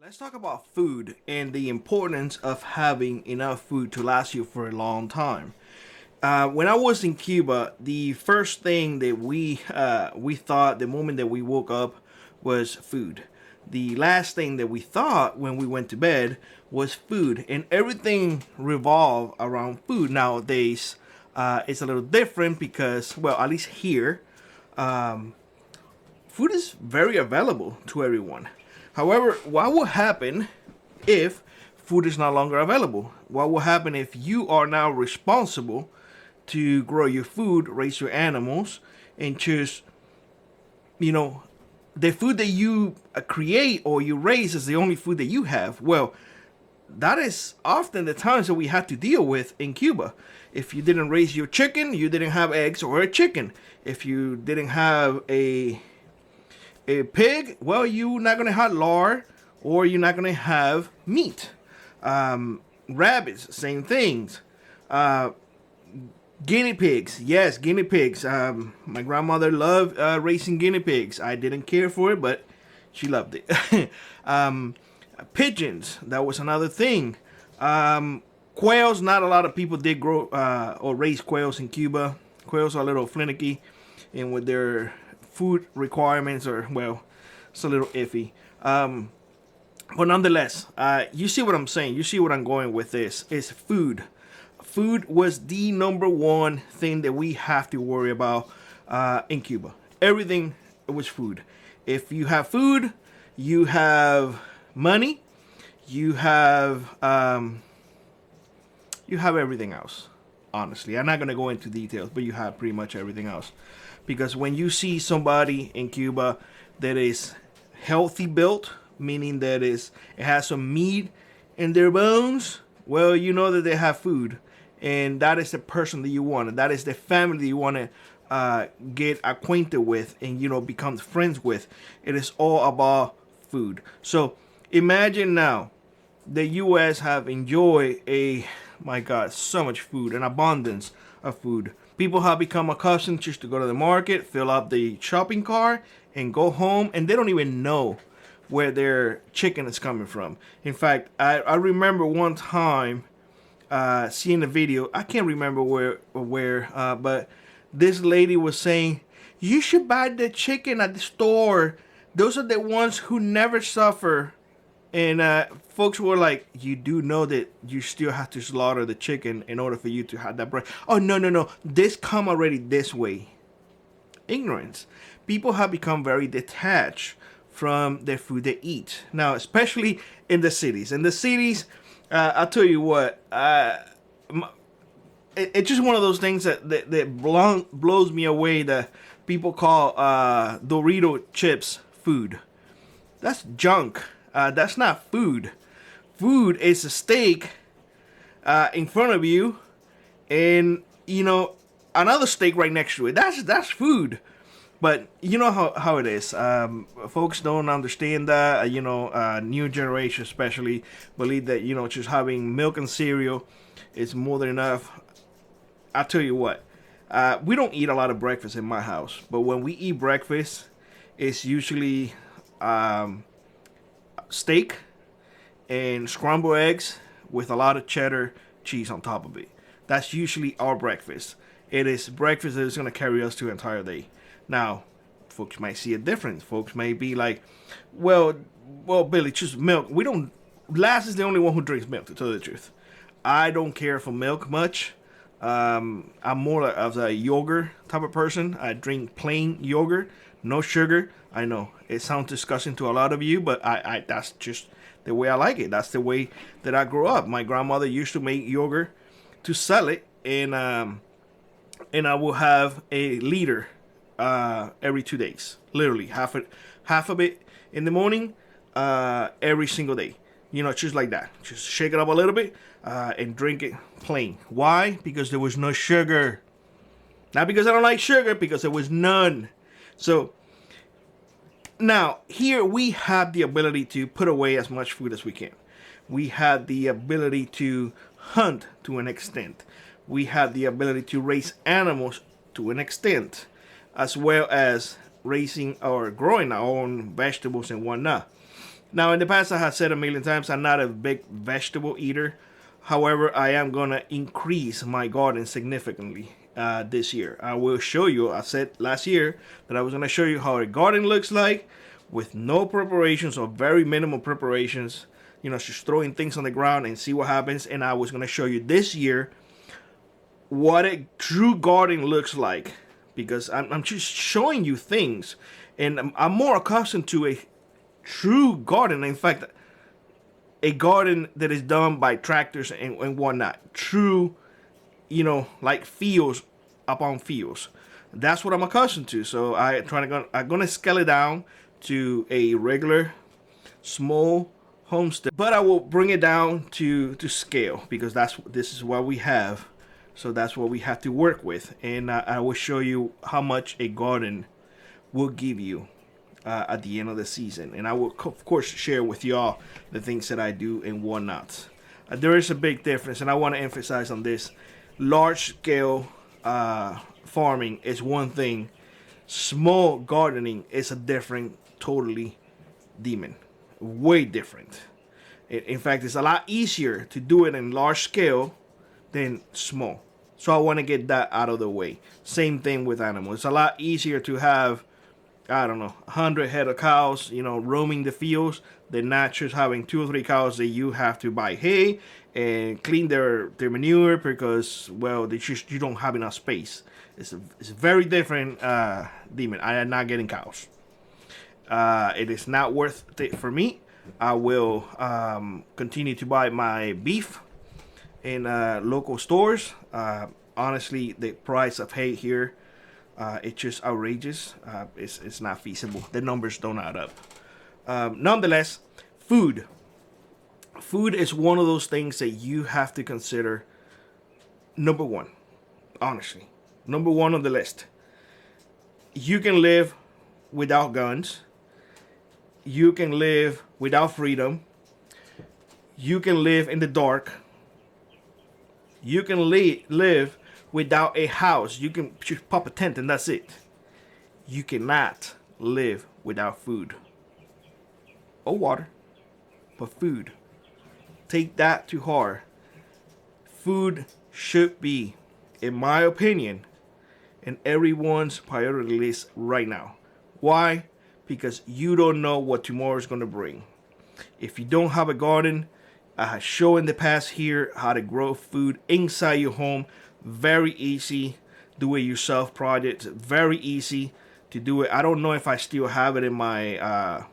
Let's talk about food and the importance of having enough food to last you for a long time. When I was in Cuba, the first thing that we thought the moment that we woke up was food. The last thing that we thought when we went to bed was food, and everything revolved around food. Nowadays, it's a little different because, well, at least here, food is very available to everyone. However, what will happen if food is no longer available? What will happen if you are now responsible to grow your food, raise your animals, and choose, the food that you create or you raise is the only food that you have? Well, that is often the times that we have to deal with in Cuba. If you didn't raise your chicken, you didn't have eggs or a chicken. If you didn't have a pig, well, you're not gonna have lard or you're not gonna have meat. Rabbits, same things. Guinea pigs, yes, guinea pigs. My grandmother loved raising guinea pigs. I didn't care for it, but she loved it. Pigeons, that was another thing. Quails, not a lot of people did grow or raise quails in Cuba. Quails are a little finicky, and with their food requirements are, well, it's a little iffy. But nonetheless, you see what I'm saying. You see what I'm going with this. It's food. Food was the number one thing that we have to worry about in Cuba. Everything was food. If you have food, you have money, you have everything else. Honestly, I'm not gonna go into details, but you have pretty much everything else. Because when you see somebody in Cuba that is healthy built, meaning that it has some meat in their bones, well, you know that they have food. And that is the person that you want. That is the family that you want to get acquainted with and, become friends with. It is all about food. So imagine now the U.S. have enjoyed my God, so much food, an abundance of food. People have become accustomed just to go to the market, fill up the shopping cart, and go home, and they don't even know where their chicken is coming from. In fact, I remember one time seeing a video. I can't remember where, but this lady was saying, "You should buy the chicken at the store. Those are the ones who never suffer." And folks were like, "You do know that you still have to slaughter the chicken in order for you to have that bread." Oh, no. This come already this way. Ignorance. People have become very detached from the food they eat. Now, especially in the cities. In the cities, I'll tell you what, it's just one of those things that blows me away that people call Dorito chips food. That's junk. That's not food. Food is a steak in front of you, and another steak right next to it. That's food. But you know how it is. Folks don't understand that. New generation especially believe that just having milk and cereal is more than enough. I tell you what, we don't eat a lot of breakfast in my house, but when we eat breakfast, it's usually steak and scrambled eggs with a lot of cheddar cheese on top of it. That's usually our breakfast. It is breakfast that is going to carry us through the entire day. Now, folks might see a difference. Folks may be like, well, Billy, choose milk. Lass is the only one who drinks milk, to tell you the truth. I don't care for milk much. I'm more of a yogurt type of person. I drink plain yogurt, no sugar. I know it sounds disgusting to a lot of you, but I that's just the way I like it. That's the way that I grew up. My grandmother used to make yogurt to sell it, and I will have a liter every 2 days. Literally half of it in the morning, every single day. Just like that. Just shake it up a little bit and drink it plain. Why? Because there was no sugar. Not because I don't like sugar, because there was none. So now here we have the ability to put away as much food as we can. We have the ability to hunt to an extent. We have the ability to raise animals to an extent, as well as raising or growing our own vegetables and whatnot. Now, in the past, I have said a million times, I'm not a big vegetable eater. However, I am going to increase my garden significantly this year. I will show you, I said last year that I was going to show you how a garden looks like with no preparations or very minimal preparations. You know, just throwing things on the ground and see what happens. And I was going to show you this year what a true garden looks like, because I'm just showing you things. And I'm more accustomed to a true garden. In fact, a garden that is done by tractors and whatnot. True, you know, like fields upon fields. That's what I'm accustomed to. So I'm gonna scale it down to a regular small homestead, but I will bring it down to scale, because this is what we have. So that's what we have to work with, and I will show you how much a garden will give you at the end of the season. And I will, of course, share with y'all the things that I do and whatnot. There is a big difference, and I want to emphasize on this. Large-scale farming is one thing. Small gardening is a different, totally demon. Way different. In fact, it's a lot easier to do it in large scale than small. So I want to get that out of the way. Same thing with animals. It's a lot easier to have, I don't know, 100 head of cows, you know, roaming the fields than not just having 2 or 3 cows that you have to buy hay and clean their manure because, well, you don't have enough space. It's a very different demon. I am not getting cows. It is not worth it for me. I will continue to buy my beef in local stores. Honestly, the price of hay here, it's just outrageous. It's not feasible. The numbers don't add up. Nonetheless, food. Food is one of those things that you have to consider number one. Honestly, number one on the list. You can live without guns. You can live without freedom. You can live in the dark. You can live without a house. You can just pop a tent and that's it. You cannot live without food or water, but food. Take that to heart. Food should be, in my opinion, in everyone's priority list right now. Why? Because you don't know what tomorrow is going to bring. If you don't have a garden, I have shown in the past here how to grow food inside your home. Very easy. Do it yourself projects. Very easy to do it. I don't know if I still have it in my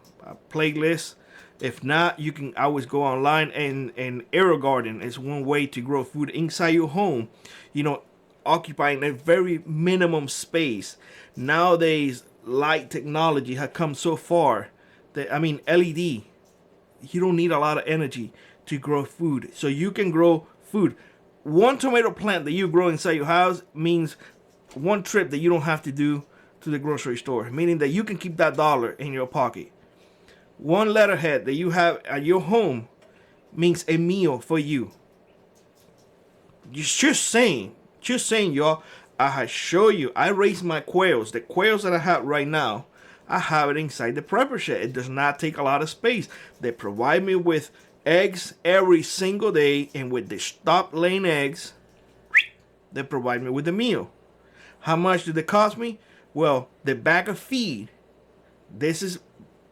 playlist. If not, you can always go online, and AeroGarden is one way to grow food inside your home. You know, occupying a very minimum space. Nowadays, light technology has come so far that, I mean, LED, you don't need a lot of energy to grow food. So you can grow food. One tomato plant that you grow inside your house means one trip that you don't have to do to the grocery store, meaning that you can keep that dollar in your pocket. One letterhead that you have at your home means a meal for you. Just saying, y'all. I show you, I raise my quails. The quails that I have right now, I have it inside the prepper shed. It does not take a lot of space. They provide me with eggs every single day, and when they stop laying eggs, they provide me with a meal. How much did it cost me? Well, the bag of feed, this is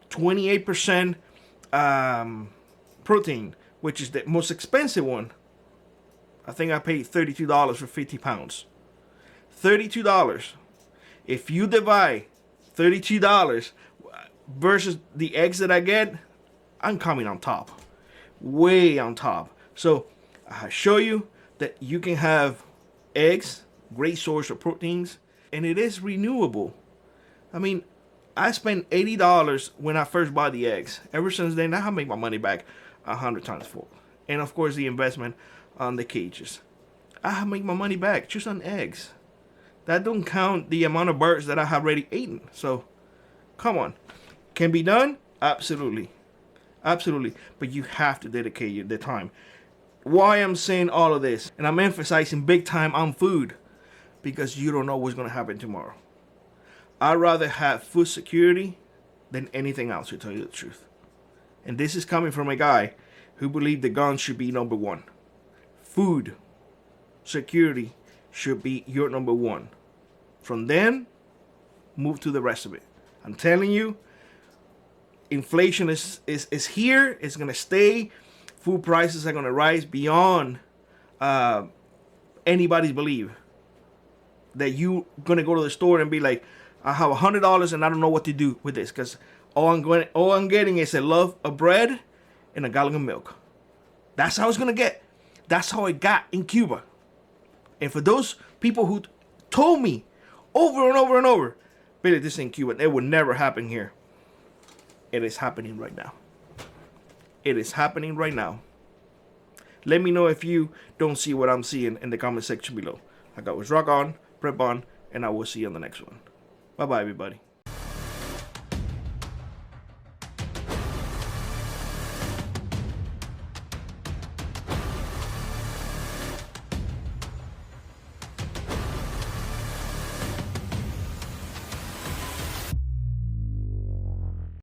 28% protein, which is the most expensive one. I think I paid $32 for 50 pounds. $32. If you divide $32 versus the eggs that I get, I'm coming on top. Way on top. So I show you that you can have eggs, great source of proteins, and it is renewable. I mean, I spent $80 when I first bought the eggs. Ever since then, I have made my money back 100 times full. And of course, the investment on the cages. I have made my money back just on eggs. That don't count the amount of birds that I have already eaten. So, come on. Can be done? Absolutely. Absolutely. But you have to dedicate the time. Why I'm saying all of this, and I'm emphasizing big time on food, because you don't know what's going to happen tomorrow. I'd rather have food security than anything else, to tell you the truth. And this is coming from a guy who believed the guns should be number one. Food security should be your number one. From then, move to the rest of it. I'm telling you, inflation is here. It's going to stay. Food prices are going to rise beyond anybody's belief. That you going to go to the store and be like, I have $100 and I don't know what to do with this, because all I'm getting is a loaf of bread and a gallon of milk. That's how it's going to get. That's how it got in Cuba. And for those people who told me over and over and over, Billy, this in Cuba, it would never happen here. It is happening right now. It is happening right now. Let me know if you don't see what I'm seeing in the comment section below. Like always, rock on, prep on, and I will see you on the next one. Bye-bye, everybody.